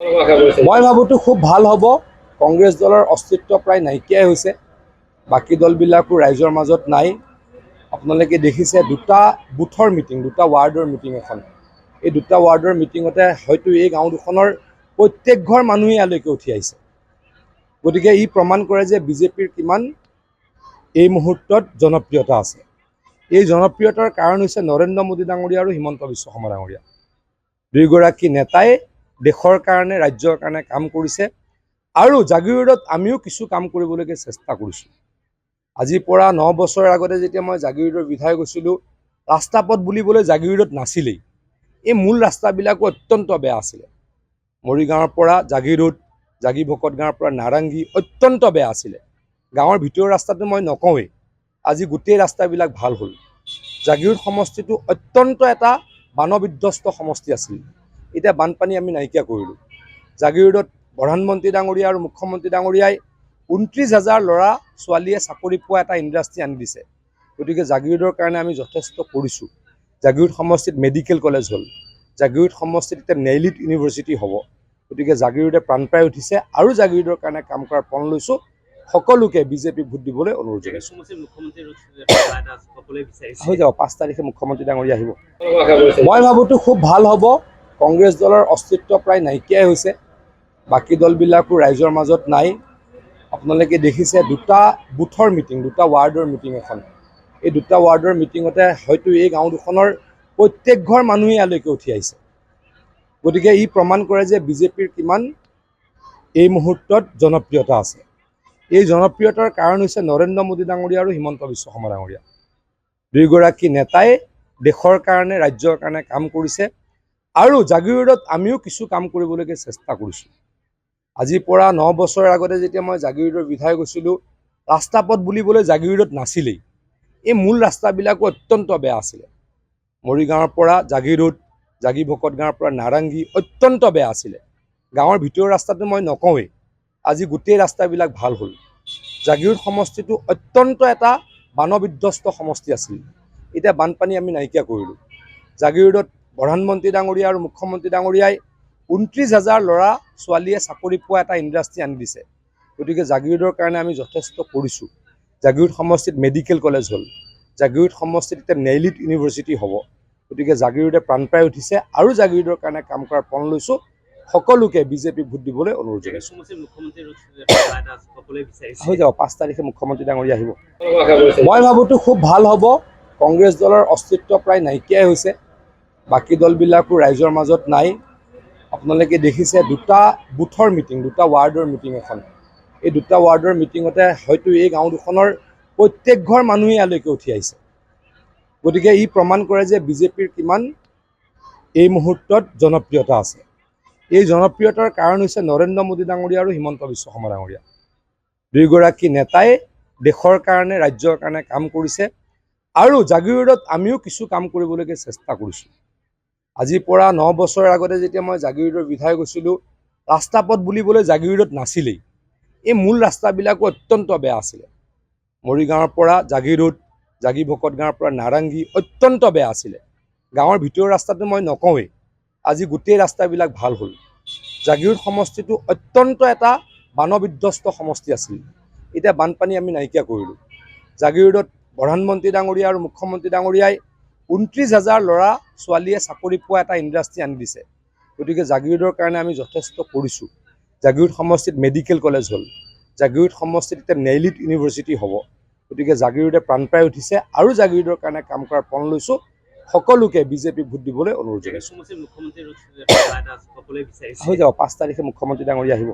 মই ভাবোতো খুব ভাল হ'ব। কংগ্ৰেছ দলৰ অস্তিত্ব প্ৰায় নাইকিয়াই হৈছে। বাকী দলবিলাকো ৰাইজৰ মাজত নাই। আপোনালোকে দেখিছে দুটা বুথৰ মিটিং, দুটা ৱাৰ্ডৰ মিটিং এখন। এই দুটা ৱাৰ্ডৰ মিটিঙতে হয়তো এই গাঁও দুখনৰ প্ৰত্যেক ঘৰ মানুহে ইয়ালৈকে উঠি আহিছে। গতিকে ই প্ৰমাণ কৰে যে বিজেপিৰ কিমান এই মুহূৰ্তত জনপ্ৰিয়তা আছে। এই জনপ্ৰিয়তাৰ কাৰণ হৈছে নৰেন্দ্ৰ মোদী ডাঙৰীয়া আৰু হিমন্ত বিশ্ব শৰ্মা ডাঙৰীয়া। দুয়োগৰাকী নেতাই দেশৰ কাৰণে, ৰাজ্যৰ কাৰণে কাম কৰিছে আৰু জাগিৰোডত আমিও কিছু কাম কৰিবলৈকে চেষ্টা কৰিছোঁ। আজিৰ পৰা 9 বছৰৰ আগতে যেতিয়া মই জাগিৰোডৰ বিধায়ক হৈছিলোঁ, ৰাস্তা পথ বুলিবলৈ জাগিৰোডত নাছিলেই। এই মূল ৰাস্তাবিলাকো অত্যন্ত বেয়া আছিলে। মৰিগাঁৱৰ পৰা জাগিৰোড, জাগি ভকত গাঁৱৰ পৰা নাৰাংগী অত্যন্ত বেয়া আছিলে। গাঁৱৰ ভিতৰৰ ৰাস্তাটো মই নকওঁৱেই। আজি গোটেই ৰাস্তাবিলাক ভাল হ'ল। জাগিৰোড সমষ্টিটো অত্যন্ত এটা বানবিধ্বস্ত সমষ্টি আছিল। এতিয়া বানপানী আমি নাইকিয়া কৰিলোঁ। জাগিৰোডত প্ৰধানমন্ত্ৰী ডাঙৰীয়া আৰু মুখ্যমন্ত্ৰী ডাঙৰীয়াই 29,000 ল'ৰা ছোৱালীয়ে চাকৰি পোৱা এটা ইণ্ডাষ্ট্ৰী আনি দিছে। গতিকে জাগিৰোডৰ কাৰণে আমি যথেষ্ট কৰিছোঁ। জাগিৰোড সমষ্টিত মেডিকেল কলেজ হ'ল। জাগিৰোড সমষ্টিত এতিয়া নেইলিট ইউনিভাৰ্চিটি হ'ব। গতিকে জাগিৰোডে প্ৰাণপাই উঠিছে আৰু জাগিৰোডৰ কাৰণে কাম কৰাৰ পণ লৈছোঁ। সকলোকে বিজেপি ভোট দিবলৈ অনুৰোধ জনাইছোঁ। হৈ যাব, 5 তাৰিখে মুখ্যমন্ত্ৰী ডাঙৰীয়া আহিব। মই ভাবোতো খুব ভাল হ'ব। কংগ্ৰেছ দলৰ অস্তিত্ব প্ৰায় নাইকিয়াই হৈছে। বাকী দলবিলাকো ৰাইজৰ মাজত নাই। আপোনালোকে দেখিছে দুটা বুথৰ মিটিং, দুটা ৱাৰ্ডৰ মিটিং এখন। এই দুটা ৱাৰ্ডৰ মিটিঙতে হয়তো এই গাঁও দুখনৰ প্ৰত্যেক ঘৰ মানুহে ইয়ালৈকে উঠি আহিছে। গতিকে ই প্ৰমাণ কৰে যে বিজেপিৰ কিমান এই মুহূৰ্তত জনপ্ৰিয়তা আছে। এই জনপ্ৰিয়তাৰ কাৰণ হৈছে নৰেন্দ্ৰ মোদী ডাঙৰীয়া আৰু হিমন্ত বিশ্ব শৰ্মা ডাঙৰীয়া। দুয়োগৰাকী নেতাই দেশৰ কাৰণে, ৰাজ্যৰ কাৰণে কাম কৰিছে আৰু জাগিৰোডত আমিও কিছু কাম কৰিবলৈকে চেষ্টা কৰিছোঁ। আজিৰ পৰা 9 বছৰৰ আগতে যেতিয়া মই জাগিৰোডৰ বিধায়ক হৈছিলোঁ, ৰাস্তা পথ বুলিবলৈ জাগিৰোডত নাছিলেই। এই মূল ৰাস্তাবিলাকো অত্যন্ত বেয়া আছিলে। মৰিগাঁৱৰ পৰা জাগিৰোড, জাগি ভকত গাঁৱৰ পৰা নাৰাংগী অত্যন্ত বেয়া আছিলে। গাঁৱৰ ভিতৰৰ ৰাস্তাটো মই নকওঁৱেই। আজি গোটেই ৰাস্তাবিলাক ভাল হ'ল। জাগিৰোড সমষ্টিটো অত্যন্ত এটা বানবিধ্বস্ত সমষ্টি আছিল। এতিয়া বানপানী আমি নাইকিয়া কৰিলোঁ। জাগিৰোডত প্ৰধানমন্ত্ৰী ডাঙৰীয়া আৰু মুখ্যমন্ত্ৰী ডাঙৰীয়াই 29,000 ল'ৰা ছোৱালীয়ে চাকৰি পোৱা এটা ইণ্ডাষ্ট্ৰী আনি দিছে। গতিকে জাগিৰোডৰ কাৰণে আমি যথেষ্ট কৰিছোঁ। জাগিৰোড সমষ্টিত মেডিকেল কলেজ হ'ল। জাগিৰোড সমষ্টিত এতিয়া নেইলিট ইউনিভাৰ্চিটি হ'ব। গতিকে জাগিৰোডে প্ৰাণপাই উঠিছে আৰু জাগিৰোডৰ কাৰণে কাম কৰাৰ পণ লৈছোঁ। সকলোকে বিজেপি ভোট দিবলৈ অনুৰোধ জনাইছোঁ। হৈ যাব, 5 তাৰিখে মুখ্যমন্ত্ৰী ডাঙৰীয়া আহিব। মই ভাবোতো খুব ভাল হ'ব। কংগ্ৰেছ দলৰ অস্তিত্ব প্ৰায় নাইকিয়াই হৈছে। বাকী দলবিলাকো ৰাইজৰ মাজত নাই। আপোনালোকে দেখিছে দুটা বুথৰ মিটিং, দুটা ৱাৰ্ডৰ মিটিং এখন। এই দুটা ৱাৰ্ডৰ মিটিঙতে হয়তো এই গাঁও দুখনৰ প্ৰত্যেক ঘৰ মানুহে ইয়ালৈকে উঠি আহিছে। গতিকে ই প্ৰমাণ কৰে যে বিজেপিৰ কিমান এই মুহূৰ্তত জনপ্ৰিয়তা আছে। এই জনপ্ৰিয়তাৰ কাৰণ হৈছে নৰেন্দ্ৰ মোদী ডাঙৰীয়া আৰু হিমন্ত বিশ্ব শৰ্মা ডাঙৰীয়া। দুয়োগৰাকী নেতাই দেশৰ কাৰণে, ৰাজ্যৰ কাৰণে কাম কৰিছে আৰু জাগিৰোডত আমিও কিছু কাম কৰিবলৈকে চেষ্টা কৰিছোঁ। আজিৰ পৰা 9 বছৰৰ আগতে যেতিয়া মই জাগিৰোডৰ বিধায়ক হৈছিলোঁ, ৰাস্তা পথ বুলিবলৈ জাগিৰোডত নাছিলেই। এই মূল ৰাস্তাবিলাকো অত্যন্ত বেয়া আছিলে। মৰিগাঁৱৰ পৰা জাগিৰোড, জাগি ভকত গাঁৱৰ পৰা নাৰাংগী অত্যন্ত বেয়া আছিলে। গাঁৱৰ ভিতৰৰ ৰাস্তাটো মই নকওঁৱেই। আজি গোটেই ৰাস্তাবিলাক ভাল হ'ল। জাগিৰোড সমষ্টিটো অত্যন্ত এটা বানবিধ্বস্ত সমষ্টি আছিল। এতিয়া বানপানী আমি নাইকিয়া কৰিলোঁ। জাগিৰোডত প্ৰধানমন্ত্ৰী ডাঙৰীয়া আৰু মুখ্যমন্ত্ৰী ডাঙৰীয়াই 29,000 ল'ৰা ছোৱালীয়ে চাকৰি পোৱা এটা ইণ্ডাষ্ট্ৰী আনি দিছে। গতিকে জাগিৰোডৰ কাৰণে আমি যথেষ্ট কৰিছোঁ। জাগিৰোড সমষ্টিত মেডিকেল কলেজ হ'ল। জাগিৰোড সমষ্টিত এতিয়া নেইলিট ইউনিভাৰ্চিটি হ'ব। গতিকে জাগিৰোডে প্ৰাণপাই উঠিছে আৰু জাগিৰোডৰ কাৰণে কাম কৰাৰ পণ লৈছোঁ। সকলোকে বিজেপি ভোট দিবলৈ অনুৰোধ জনাইছোঁ। হৈ যাব, 5 তাৰিখে মুখ্যমন্ত্ৰী ডাঙৰীয়া আহিব।